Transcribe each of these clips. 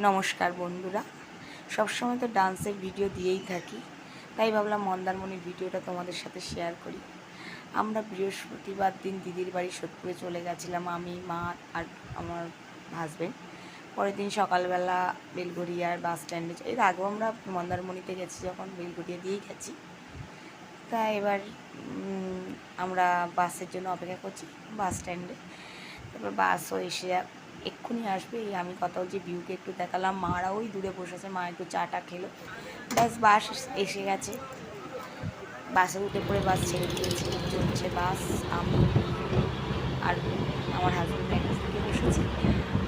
নমস্কার বন্ধুরা, সবসময় তো ডান্সের ভিডিও দিয়েই থাকি, তাই ভাবলাম মন্দারমণির ভিডিওটা তোমাদের সাথে শেয়ার করি। আমরা বৃহস্পতিবার দিন দিদির বাড়ি সোদপুরে চলে গেছিলাম, আমি, মা আর আমার হাজব্যান্ড। পরের দিন সকালবেলা বেলঘরিয়ার বাস স্ট্যান্ডে, এর আগেও আমরা মন্দারমণিতে গেছি, যখন বেলঘরিয়া দিয়েই গেছি। তা এবার আমরা বাসের জন্য অপেক্ষা করছি বাস স্ট্যান্ডে। তারপর বাসও এসে এক্ষুনি আসবে, এই আমি কথা বলছি, ভিউকে একটু দেখালাম, মারা ওই দূরে বসেছে, মা একটু চাটা খেলো, ব্যাস বাস এসে গেছে। বাসে উঠে পড়ে বাস ছেড়ে দিয়েছে, চলছে বাস। আমি আর আমার হাজব্যান্ড এক দিকে বসেছি,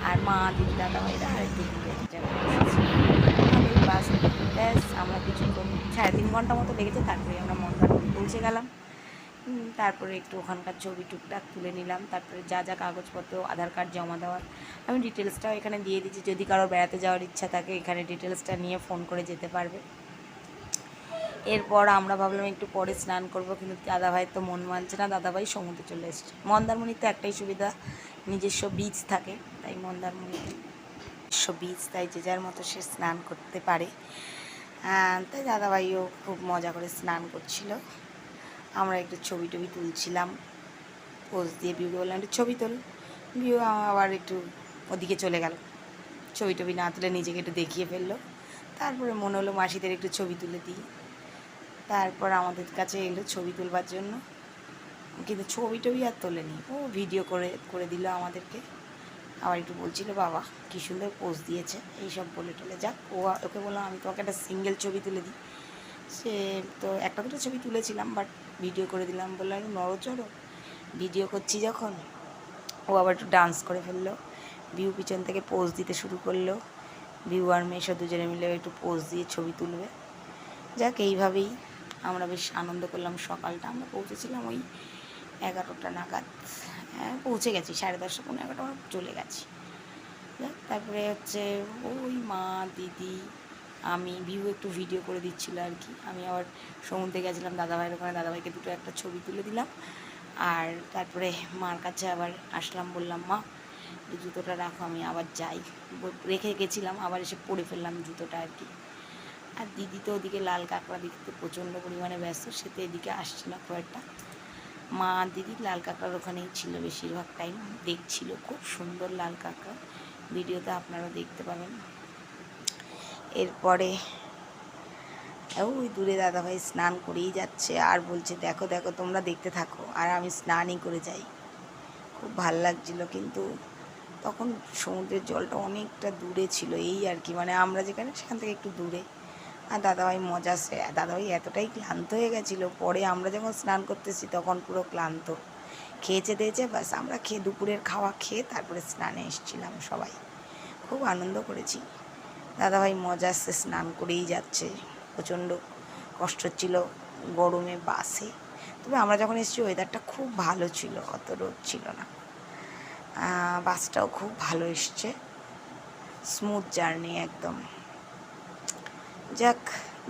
আর মা, দিদি, দাদাভাইরা আরেক দিকে বসেছে। বাস ব্যাস আমরা কিছুক্ষণ 3.5 ঘন্টা মতো লেগেছে, তারপরে আমরা মন্দারমণি পৌঁছে গেলাম। তারপরে একটু ওখানকার ছবি টুকটাক তুলে নিলাম, তারপরে যা যা কাগজপত্র, আধার কার্ড জমা দেওয়ার, আমি ডিটেলসটাও এখানে দিয়ে দিচ্ছি, যদি কারো বেড়াতে যাওয়ার ইচ্ছা থাকে এখানে ডিটেলসটা নিয়ে ফোন করে যেতে পারবে। এরপর আমরা ভাবলাম একটু পরে স্নান করব, কিন্তু দাদাভাই তো মন মানছে না, দাদাভাই সমুদ্রে চলে এসছে। মন্দারমণিতে একটাই সুবিধা, নিজস্ব বীচ থাকে, তাই মন্দারমণিতে নিজস্ব বীচ, তাই যে যার মতো সে স্নান করতে পারে। তাই দাদাভাইও খুব মজা করে স্নান করছিল, আমরা একটু ছবি টবি তুলছিলাম, পোজ দিয়ে ভিউকে বললাম একটু ছবি তোল। ভিউ আবার একটু ওদিকে চলে গেল, ছবি টবি না তুলে নিজেকে একটু দেখিয়ে ফেললো। তারপরে মনে হলো মাসিদের একটু ছবি তুলে দিই, তারপর আমাদের কাছে এলো ছবি তুলবার জন্য, কিন্তু ছবি টবি আর তোলেনি, ও ভিডিও করে করে দিল আমাদেরকে। আবার একটু বলছিল বাবা কী সুন্দর পোজ দিয়েছে, এইসব বলে টলে, যাক ওকে বললাম আমি তোমাকে একটা সিঙ্গেল ছবি তুলে দিই। সে তো একটা দুটো ছবি তুলেছিলাম, বাট ভিডিও করে দিলাম, বললাম নড়চড়ো, ভিডিও করছি যখন। ও আবার একটু ডান্স করে ফেললো, ভিউ পিছন থেকে পোজ দিতে শুরু করলো, ভিউ আর মেশো দুজনে মিলে একটু পোজ দিয়ে ছবি তুলবে। যাক এইভাবেই আমরা বেশ আনন্দ করলাম। সকালটা আমরা পৌঁছেছিলাম ওই 11টা নাগাদ, পৌঁছে গেছি 10:30, 11টা আমরা চলে গেছি। যাক তারপরে হচ্ছে ওই মা, দিদি, আমি, ভিউ একটু ভিডিও করে দিচ্ছিল আর কি। আমি আবার সমুদ্রে গেছিলাম দাদাভাইয়ের ওখানে, দাদাভাইকে দুটো একটা ছবি তুলে দিলাম। আর তারপরে মার কাছে আবার আসলাম, বললাম মা এই জুতোটা রাখো, আমি আবার যাই, রেখে গেছিলাম, আবার এসে পরে ফেললাম জুতোটা আর কি। আর দিদি তো ওদিকে লাল কাঁকড়া দেখতে প্রচণ্ড পরিমাণে ব্যস্ত, সে তো এদিকে আসছে না খুব একটা। মা দিদি লাল কাঁকড়ার ওখানেই ছিল বেশিরভাগ টাইম, দেখছিল, খুব সুন্দর লাল কাঁকড়া, ভিডিওতে আপনারাও দেখতে পাবেন। এরপরে ওই দূরে দাদাভাই স্নান করেই যাচ্ছে, আর বলছে দেখো দেখো তোমরা দেখতে থাকো, আর আমি স্নানই করে যাই। খুব ভাল লাগছিলো, কিন্তু তখন সমুদ্রের জলটা অনেকটা দূরে ছিল, এই আর কি, মানে আমরা যেখানে সেখান থেকে একটু দূরে। আর দাদাভাই মজা, সে দাদাভাই এতটাই ক্লান্ত হয়ে গেছিলো, পরে আমরা যখন স্নান করতেছি তখন পুরো ক্লান্ত, খেয়েছে দিয়েছে, বাস আমরা খেয়ে দুপুরের খাওয়া খেয়ে তারপরে স্নানে এসেছিলাম সবাই, খুব আনন্দ করেছি। দাদাভাই মজা, সে স্নান করেই যাচ্ছে, প্রচণ্ড কষ্ট হচ্ছিল গরমে বাসে। তবে আমরা যখন এসেছি ওয়েদারটা খুব ভালো ছিল, অত রোদ ছিল না, বাসটাও খুব ভালো এসছে, স্মুথ জার্নি একদম। যাক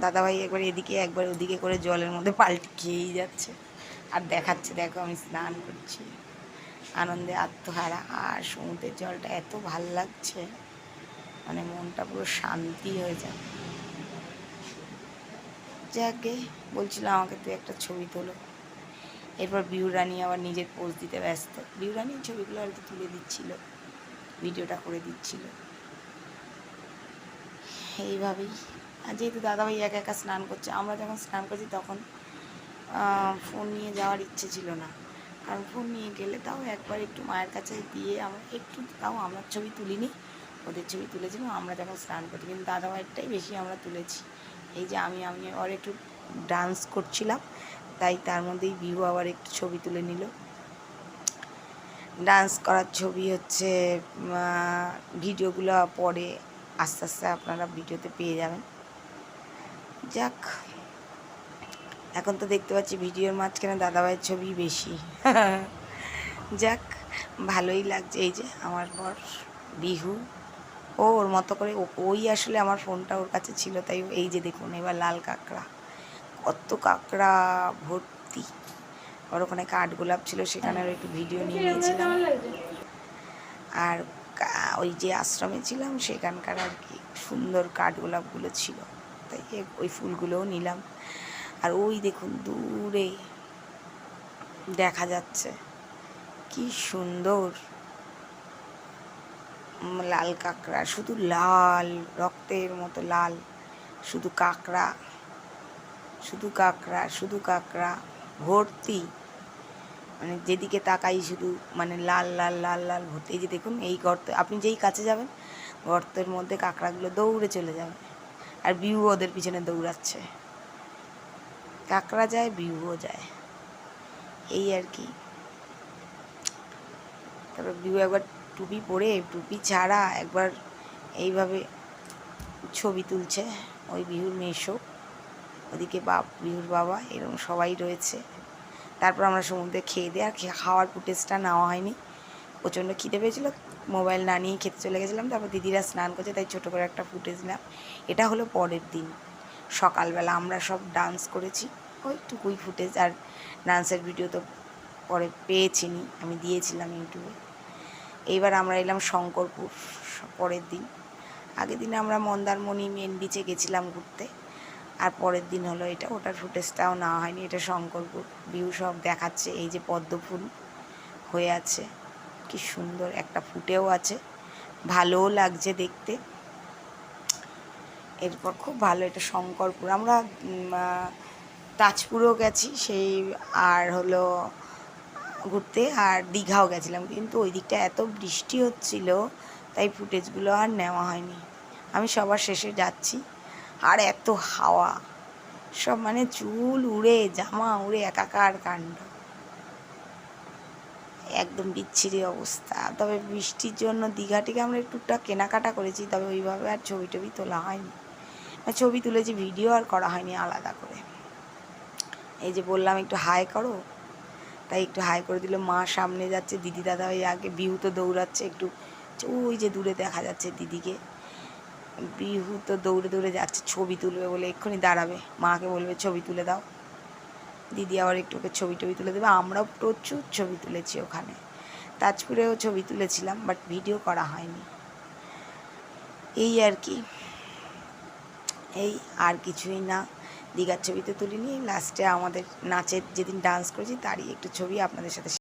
দাদাভাই একবার এদিকে একবার ওদিকে করে জলের মধ্যে পাল্টি খেয়েই যাচ্ছে, আর দেখাচ্ছে দেখো আমি স্নান করছি, আনন্দে আত্মহারা। আর সমুদ্রের জলটা এত ভাল লাগছে, মানে মনটা পুরো শান্তি হয়ে যায়। যাকে বলছিলাম আমাকে তুই একটা ছবি তোলো। এরপর বিউরানি আবার নিজের পোজ দিতে ব্যস্ত, বিউরানির ছবিগুলো আর কি তুলে দিচ্ছিল, ভিডিওটা করে দিচ্ছিল। এইভাবেই, আর যেহেতু দাদাভাই একা একা স্নান করছে, আমরা যখন স্নান করছি তখন ফোন নিয়ে যাওয়ার ইচ্ছে ছিল না, কারণ ফোন নিয়ে গেলে তাও একবার একটু মায়ের কাছে দিয়ে আমরা একটু, তাও আমার ছবি তুলিনি, ওদের ছবি তুলেছিলাম আমরা যখন স্নান করছি, কিন্তু দাদাভাইয়েরটাই বেশি আমরা তুলেছি। এই যে আমি আবার একটু ডান্স করছিলাম, তাই তার মধ্যেই ভিউ আবার একটু ছবি তুলে নিল। ডান্স করার ছবি হচ্ছে ভিডিওগুলো পরে আস্তে আস্তে আপনারা ভিডিওতে পেয়ে যাবেন। যাক এখন তো দেখতে পাচ্ছি ভিডিওর মাঝখানে দাদাভাইয়ের ছবি বেশি। যাক ভালোই লাগছে। এই যে আমার বর বিহু, ও ওর মতো করে, ওই আসলে আমার ফোনটা ওর কাছে ছিল, তাই এই যে দেখুন এবার লাল কাঁকড়া, কত কাঁকড়া ভর্তি। ওর ওখানে কাঠগোলাপ ছিল, সেখানে একটু ভিডিও নিয়ে নিয়েছিলাম। আর ওই যে আশ্রমে ছিলাম সেখানকার আর কি সুন্দর কাঠগোলাপগুলো ছিল, তাই ওই ফুলগুলোও নিলাম। আর ওই দেখুন দূরে দেখা যাচ্ছে কি সুন্দর লাল কাঁকড়া, শুধু লাল, রক্তের মতো লাল, শুধু কাঁকড়া, শুধু কাঁকড়া, শুধু কাঁকড়া ভর্তি, মানে যেদিকে তাকাই শুধু মানে লাল লাল লাল লাল ভর্তি। এই যে দেখুন এই গর্ত, আপনি যেই কাছে যাবেন গর্তের মধ্যে কাঁকড়াগুলো দৌড়ে চলে যাবে, আর বিউ ওদের পিছনে দৌড়াচ্ছে। কাঁকড়া যায়, বিউও যায়, এই আর কি। তারপর বিউ একবার টুপি পরে, টুপি ছাড়া একবার এইভাবে ছবি তুলছে। ওই বিহুর মেশো, ওদিকে বিহুর বাবা, এরকম সবাই রয়েছে। তারপর আমরা সমুদ্রে খেয়ে দিয়ে, আর খাওয়ার ফুটেজটা নেওয়া হয়নি, প্রচণ্ড খিদে পেয়েছিলো, মোবাইল না নিয়ে খেতে চলে গেছিলাম। তারপর দিদিরা স্নান করছে, তাই ছোটো করে একটা ফুটেজ নিলাম। এটা হলো পরের দিন সকালবেলা, আমরা সব ডান্স করেছি, ওইটুকুই ফুটেজ। আর ডান্সের ভিডিও তো পরে পেয়েছিনি, আমি দিয়েছিলাম ইউটিউবে। এইবার আমরা এলাম শঙ্করপুর পরের দিন। আগের দিন আমরা মন্দারমণি মেন বিচে গেছিলাম ঘুরতে, আর পরের দিন হলো এটা, ওটার ফুটেজটাও নেওয়া হয়নি। এটা শঙ্করপুর ভিউ সব দেখাচ্ছে। এই যে পদ্ম ফুল হয়ে আছে, কি সুন্দর, একটা ফুটেও আছে, ভালোও লাগছে দেখতে। এরপর খুব ভালো, এটা শঙ্করপুর। আমরা তাজপুরেও গেছি সেই, আর হলো ঘুরতে, আর দীঘাও গেছিলাম, কিন্তু ওই দিকটা এত বৃষ্টি হচ্ছিল তাই ফুটেজগুলো আর নেওয়া হয়নি। আমি সবার শেষে যাচ্ছি, আর এত হাওয়া, সব মানে চুল উড়ে, জামা উড়ে, একাকার কাণ্ড, একদম বিচ্ছিরি অবস্থা। তবে বৃষ্টির জন্য দীঘাটিকে আমরা একটুটা কেনাকাটা করেছি, তবে ওইভাবে আর ছবি টবি তোলা হয়নি। ছবি তুলেছি, ভিডিও আর করা হয়নি আলাদা করে। এই যে বললাম একটু হাই করো, তাই একটু হাই করে দিল। মা সামনে যাচ্ছে, দিদি দাদা ওই আগে, বিহু তো দৌড়াচ্ছে একটু, ওই যে দূরে দেখা যাচ্ছে দিদিকে। বিহু তো দৌড়ে দৌড়ে যাচ্ছে ছবি তুলবে বলে, এক্ষুনি দাঁড়াবে, মাকে বলবে ছবি তুলে দাও, দিদি আবার একটু ওকে ছবি টবি তুলে দেবে। আমরাও প্রচুর ছবি তুলেছি ওখানে, তাজপুরেও ছবি তুলেছিলাম, বাট ভিডিও করা হয়নি। এই আর কি, এই আর কিছুই না। দীঘার ছবি তো তুলিনি, লাস্টে আমাদের নাচের যেদিন ডান্স করেছি তারই একটু ছবি আপনাদের সাথে